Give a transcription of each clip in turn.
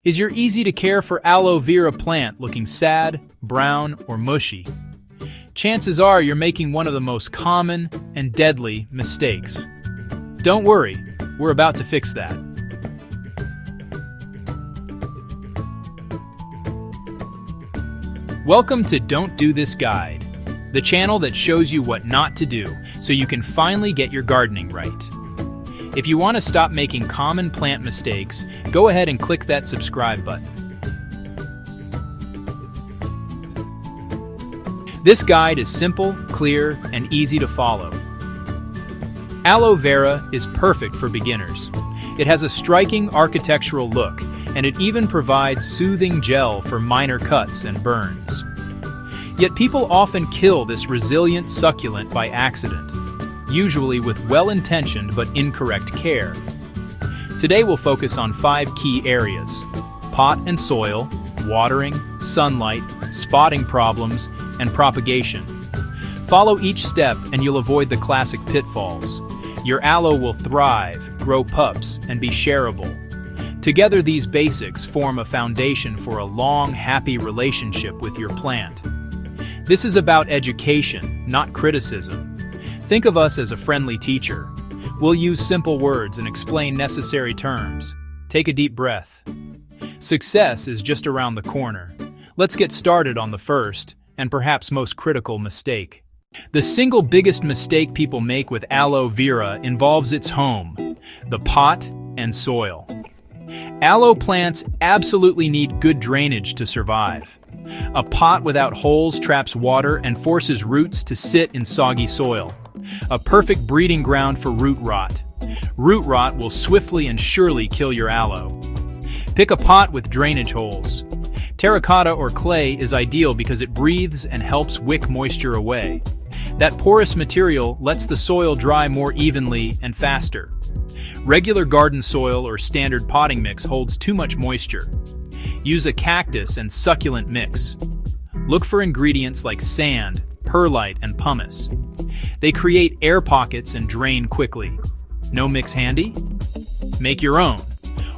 Is your easy-to-care for aloe vera plant looking sad, brown, or mushy? Chances are you're making one of the most common and deadly mistakes. Don't worry, we're about to fix that. Welcome to Don't Do This Guide, the channel that shows you what not to do so you can finally get your gardening right. If you want to stop making common plant mistakes, go ahead and click that subscribe button. This guide is simple, clear, and easy to follow. Aloe vera is perfect for beginners. It has a striking architectural look, and it even provides soothing gel for minor cuts and burns. Yet people often kill this resilient succulent by accident, usually with well-intentioned but incorrect care. Today we'll focus on 5 key areas: pot and soil, watering, sunlight, spotting problems, and propagation. Follow each step and you'll avoid the classic pitfalls. Your aloe will thrive, grow pups, and be shareable. Together, these basics form a foundation for a long, happy relationship with your plant. This is about education, not criticism. Think of us as a friendly teacher. We'll use simple words and explain necessary terms. Take a deep breath. Success is just around the corner. Let's get started on the first, and perhaps most critical mistake. The single biggest mistake people make with aloe vera involves its home, the pot and soil. Aloe plants absolutely need good drainage to survive. A pot without holes traps water and forces roots to sit in soggy soil. A perfect breeding ground for root rot. Root rot will swiftly and surely kill your aloe. Pick a pot with drainage holes. Terracotta or clay is ideal because it breathes and helps wick moisture away. That porous material lets the soil dry more evenly and faster. Regular garden soil or standard potting mix holds too much moisture. Use a cactus and succulent mix. Look for ingredients like sand, perlite, and pumice. They create air pockets and drain quickly. No mix handy? Make your own.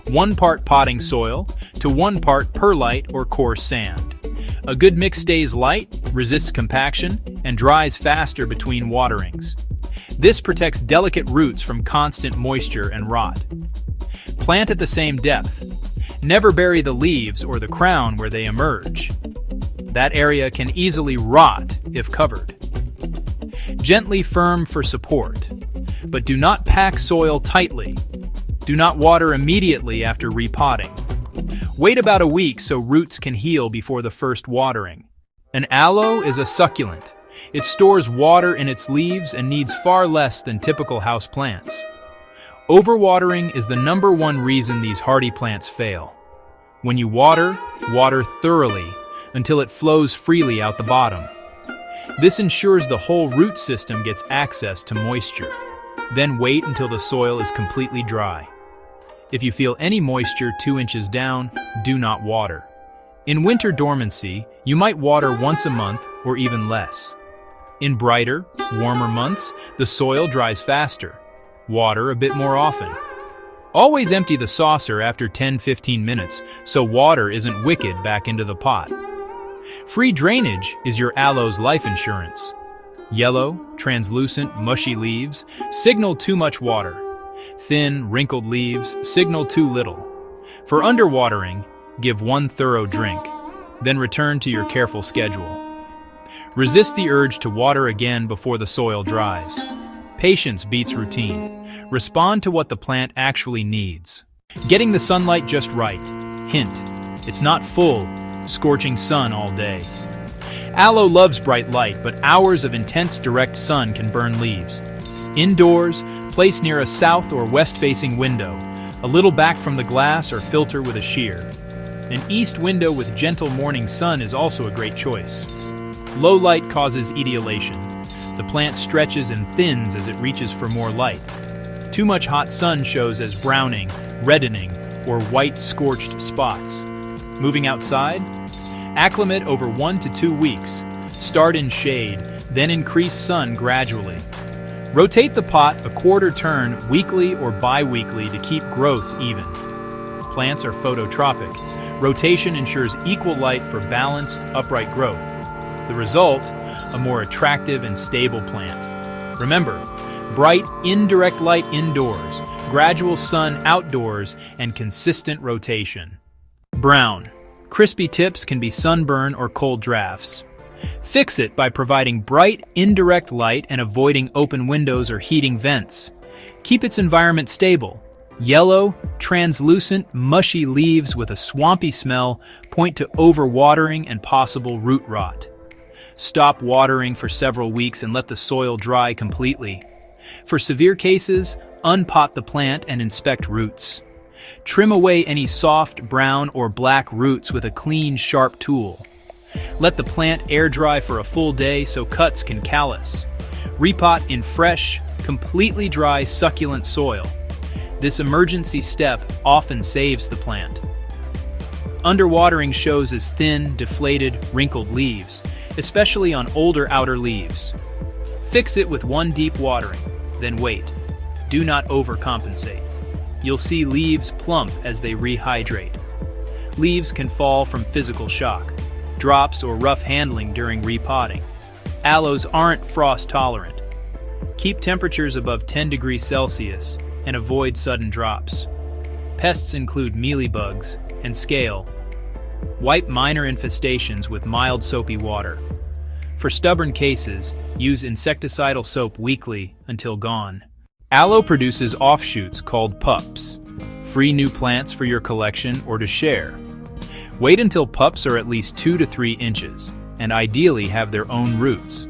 1 part potting soil to 1 part perlite or coarse sand. A good mix stays light, resists compaction, and dries faster between waterings. This protects delicate roots from constant moisture and rot. Plant at the same depth. Never bury the leaves or the crown where they emerge. That area can easily rot if covered. Gently firm for support, but do not pack soil tightly. Do not water immediately after repotting. Wait about a week so roots can heal before the first watering. An aloe is a succulent. It stores water in its leaves and needs far less than typical house plants. Overwatering is the #1 reason these hardy plants fail. When you water, water thoroughly until it flows freely out the bottom. This ensures the whole root system gets access to moisture. Then wait until the soil is completely dry. If you feel any moisture 2 inches down, do not water. In winter dormancy, you might water once a month or even less. In brighter, warmer months, the soil dries faster. Water a bit more often. Always empty the saucer after 10-15 minutes so water isn't wicked back into the pot. Free drainage is your aloe's life insurance. Yellow, translucent, mushy leaves signal too much water. Thin, wrinkled leaves signal too little. For underwatering, give 1 thorough drink, then return to your careful schedule. Resist the urge to water again before the soil dries. Patience beats routine. Respond to what the plant actually needs. Getting the sunlight just right. Hint: it's not full, scorching sun all day. Aloe loves bright light, but hours of intense direct sun can burn leaves. Indoors, place near a south or west-facing window, a little back from the glass or filter with a shear. An east window with gentle morning sun is also a great choice. Low light causes etiolation. The plant stretches and thins as it reaches for more light. Too much hot sun shows as browning, reddening, or white scorched spots. Moving outside? Acclimate over 1 to 2 weeks. Start in shade, then increase sun gradually. Rotate the pot a quarter turn weekly or bi-weekly to keep growth even. Plants are phototropic. Rotation ensures equal light for balanced, upright growth. The result, a more attractive and stable plant. Remember, bright, indirect light indoors, gradual sun outdoors, and consistent rotation. Brown. Crispy tips can be sunburn or cold drafts. Fix it by providing bright, indirect light and avoiding open windows or heating vents. Keep its environment stable. Yellow, translucent, mushy leaves with a swampy smell point to overwatering and possible root rot. Stop watering for several weeks and let the soil dry completely. For severe cases, unpot the plant and inspect roots. Trim away any soft, brown, or black roots with a clean, sharp tool. Let the plant air dry for a full day so cuts can callus. Repot in fresh, completely dry, succulent soil. This emergency step often saves the plant. Underwatering shows as thin, deflated, wrinkled leaves, especially on older outer leaves. Fix it with one deep watering, then wait. Do not overcompensate. You'll see leaves plump as they rehydrate. Leaves can fall from physical shock, drops or rough handling during repotting. Aloes aren't frost tolerant. Keep temperatures above 10 degrees Celsius and avoid sudden drops. Pests include mealybugs and scale. Wipe minor infestations with mild soapy water. For stubborn cases, use insecticidal soap weekly until gone. Aloe produces offshoots called pups. Free new plants for your collection or to share. Wait until pups are at least 2 to 3 inches, and ideally have their own roots.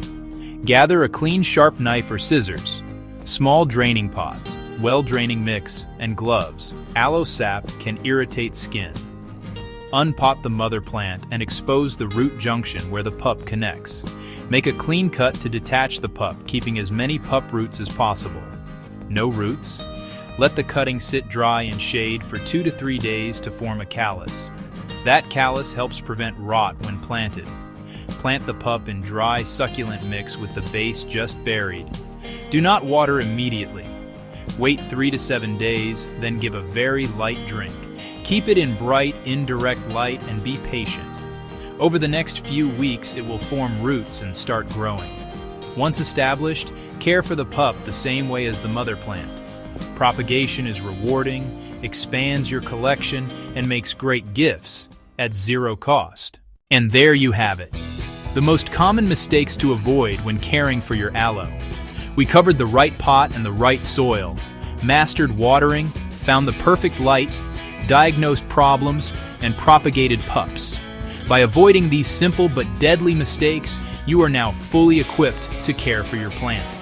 Gather a clean sharp knife or scissors, small draining pots, well-draining mix, and gloves. Aloe sap can irritate skin. Unpot the mother plant and expose the root junction where the pup connects. Make a clean cut to detach the pup, keeping as many pup roots as possible. No roots? Let the cutting sit dry in shade for 2 to 3 days to form a callus. That callus helps prevent rot when planted. Plant the pup in dry, succulent mix with the base just buried. Do not water immediately. Wait 3 to 7 days, then give a very light drink. Keep it in bright, indirect light and be patient. Over the next few weeks, it will form roots and start growing. Once established, care for the pup the same way as the mother plant. Propagation is rewarding, expands your collection, and makes great gifts at zero cost. And there you have it. The most common mistakes to avoid when caring for your aloe. We covered the right pot and the right soil, mastered watering, found the perfect light, diagnosed problems, and propagated pups. By avoiding these simple but deadly mistakes, you are now fully equipped to care for your plant.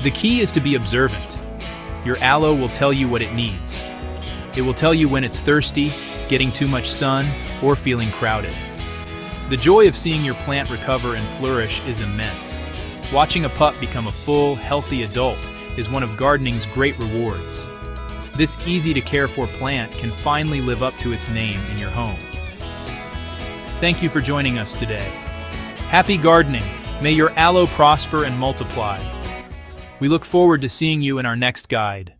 The key is to be observant. Your aloe will tell you what it needs. It will tell you when it's thirsty, getting too much sun, or feeling crowded. The joy of seeing your plant recover and flourish is immense. Watching a pup become a full, healthy adult is one of gardening's great rewards. This easy-to-care-for plant can finally live up to its name in your home. Thank you for joining us today. Happy gardening! May your aloe prosper and multiply. We look forward to seeing you in our next guide.